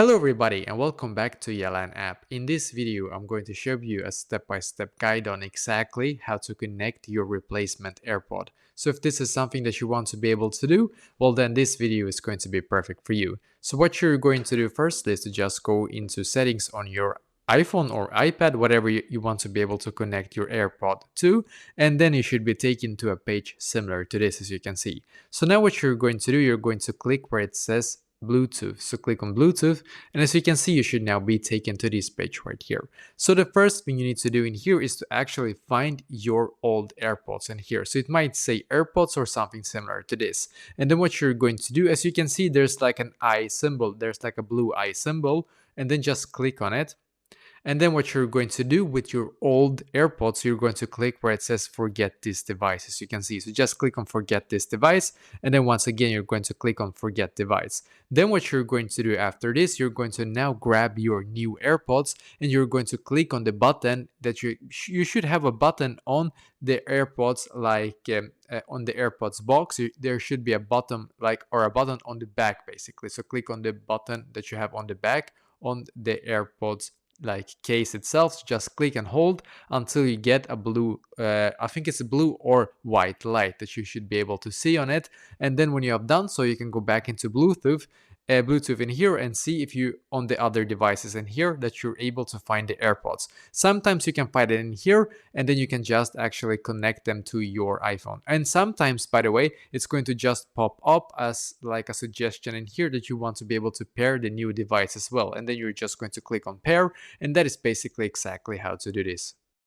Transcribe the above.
Hello everybody and welcome back to Yalan app. In this video, I'm going to show you a step-by-step guide on exactly how to connect your replacement AirPod. So if this is something that you want to be able to do, well then this video is going to be perfect for you. So what you're going to do first is to just go into settings on your iPhone or iPad, whatever you want to be able to connect your AirPod to, and then you should be taken to a page similar to this, as you can see. So now what you're going to do, you're going to click where it says Bluetooth. So click on Bluetooth, and as you can see, you should now be taken to this page right here. So the first thing you need to do in here is to actually find your old AirPods in here. So it might say AirPods or something similar to this. And then what you're going to do, as you can see, there's like an eye symbol. There's like a blue eye symbol, and then just click on it. And then what you're going to do with your old AirPods, you're going to click where it says forget this device, as you can see. So just click on forget this device. And then once again, you're going to click on forget device. Then what you're going to do after this, you're going to now grab your new AirPods and you're going to click on the button that you should have a button on the AirPods, like on the AirPods box. There should be a button or a button on the back basically. So click on the button that you have on the back on the AirPods case itself. So just click and hold until you get a blue I think it's a blue or white light that you should be able to see on it. And then when you have done so, you can go back into Bluetooth in here and see if you on the other devices in here that you're able to find the AirPods. Sometimes you can find it in here and then you can just actually connect them to your iPhone. And sometimes, by the way, it's going to just pop up as like a suggestion in here that you want to be able to pair the new device as well. And then you're just going to click on pair, and that is basically exactly how to do this.